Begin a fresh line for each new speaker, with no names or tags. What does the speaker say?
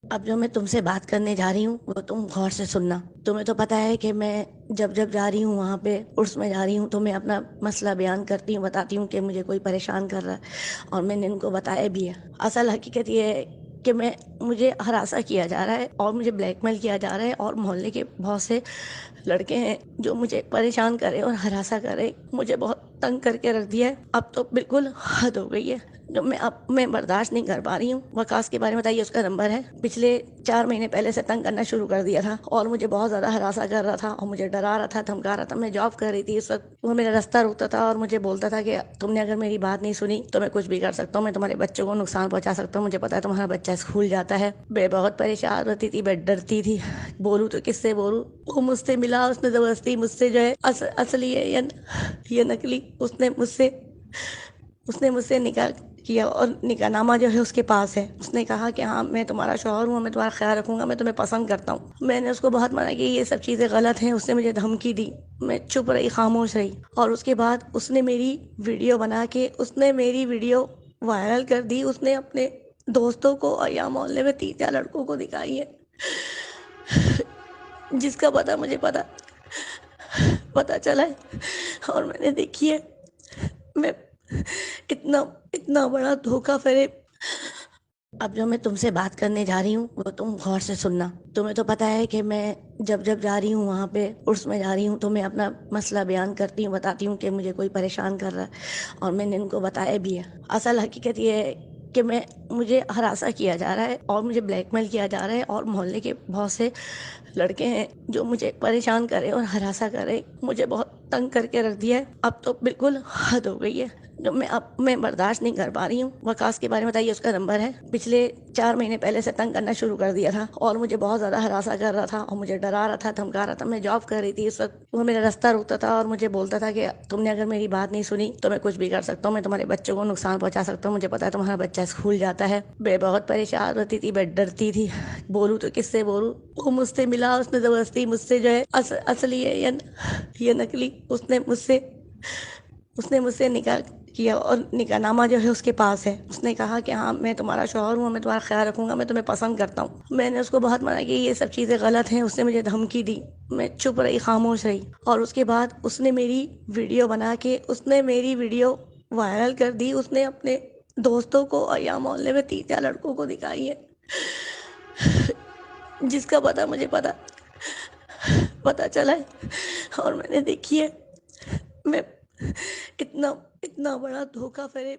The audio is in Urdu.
اب جو میں تم سے بات کرنے جا رہی ہوں وہ تم غور سے سننا۔ تمہیں تو پتا ہے کہ میں جب جب جا رہی ہوں وہاں پہ عرس میں جا رہی ہوں تو میں اپنا مسئلہ بیان کرتی ہوں، بتاتی ہوں کہ مجھے کوئی پریشان کر رہا ہے، اور میں نے ان کو بتایا بھی ہے۔ اصل حقیقت یہ ہے کہ مجھے ہراساں کیا جا رہا ہے اور مجھے بلیک میل کیا جا رہا ہے، اور محلے کے بہت سے لڑکے ہیں جو مجھے پریشان کرے اور ہراساں کرے، مجھے بہت تنگ کر کے رکھ دیا ہے۔ اب تو بالکل حد ہو گئی ہے، جو میں برداشت نہیں کر پا رہی ہوں۔ وکاس کے بارے میں بتائیے، اس کا نمبر ہے۔ پچھلے 4 مہینے پہلے سے تنگ کرنا شروع کر دیا تھا اور مجھے بہت زیادہ ہراساں کر رہا تھا اور مجھے ڈرا رہا تھا، دھمکا رہا تھا۔ میں جاب کر رہی تھی اس وقت، وہ میرا راستہ روکتا تھا اور مجھے بولتا تھا کہ تم نے اگر میری بات نہیں سنی تو میں کچھ بھی کر سکتا ہوں، میں تمہارے بچوں کو نقصان پہنچا سکتا ہوں، مجھے پتا ہے تمہارا بچہ اسکول جاتا ہے۔ میں بہت پریشان ہوتی تھی، میں ڈرتی تھی، بولوں تو کس سے بولوں۔ وہ مجھ سے ملا، اس نے زبردستی مجھ سے جو ہے اصلی ہے یا نکلی، اس نے مجھ سے نکاح کیا، اور نکاح نامہ جو ہے اس کے پاس ہے۔ اس نے کہا کہ ہاں میں تمہارا شوہر ہوں، میں تمہارا خیال رکھوں گا، میں تمہیں پسند کرتا ہوں۔ میں نے اس کو بہت منع کی، یہ سب چیزیں غلط ہیں۔ اس نے مجھے دھمکی دی، میں چپ رہی، خاموش رہی، اور اس کے بعد اس نے میری ویڈیو بنا کے وائرل کر دی۔ اس نے اپنے دوستوں کو اور یا محلے میں 3 4 لڑکوں کو دکھائی ہے، جس کا پتا چلا ہے، اور میں نے دیکھی ہے۔ میں اتنا اتنا بڑا دھوکہ فریب۔ اب جو میں تم سے بات کرنے جا رہی ہوں وہ تم غور سے سننا۔ تمہیں تو پتا ہے کہ میں جب جب جا رہی ہوں وہاں پہ عرس میں جا رہی ہوں تو میں اپنا مسئلہ بیان کرتی ہوں، بتاتی ہوں کہ مجھے کوئی پریشان کر رہا ہے، اور میں نے ان کو بتایا بھی ہے۔ اصل حقیقت یہ ہے کہ مجھے ہراساں کیا جا رہا ہے اور مجھے بلیک میل کیا جا رہا ہے، اور محلے کے بہت سے لڑکے ہیں جو مجھے پریشان کرے اور ہراساں کرے، مجھے بہت تنگ کر کے رکھ دیا ہے۔ اب تو بالکل حد ہو گئی ہے، جو میں برداشت نہیں کر پا رہی ہوں۔ وکاس کے بارے میں بتائیے، اس کا نمبر ہے۔ پچھلے 4 مہینے پہلے سے تنگ کرنا شروع کر دیا تھا اور مجھے بہت زیادہ ہراساں کر رہا تھا اور مجھے ڈرا رہا تھا، دھمکا رہا تھا۔ میں جاب کر رہی تھی اس وقت، وہ میرا راستہ روکتا تھا اور مجھے بولتا تھا کہ تم نے اگر میری بات نہیں سنی تو میں کچھ بھی کر سکتا ہوں، میں تمہارے بچوں کو نقصان پہنچا سکتا ہوں، مجھے پتا ہے تمہارا بچہ اسکول جاتا ہے۔ میں بہت پریشان ہوتی تھی، میں ڈرتی تھی، بولوں تو کس سے بولوں۔ وہ مجھ سے ملا، اس نے زبردستی مجھ سے جو ہے اصلی ہے یا نکلی، اس نے مجھ سے نکاح کیا، اور نکاح نامہ جو ہے اس کے پاس ہے۔ اس نے کہا کہ ہاں میں تمہارا شوہر ہوں، میں تمہارا خیال رکھوں گا، میں تمہیں پسند کرتا ہوں۔ میں نے اس کو بہت منع کی، یہ سب چیزیں غلط ہیں۔ اس نے مجھے دھمکی دی، میں چپ رہی، خاموش رہی، اور اس کے بعد اس نے میری ویڈیو وائرل کر دی۔ اس نے اپنے دوستوں کو اور یا محلے میں 3 4 لڑکوں کو دکھائی ہے، جس کا پتا چلا ہے، اور میں نے دیکھی ہے۔ میں اتنا اتنا بڑا دھوکہ فریب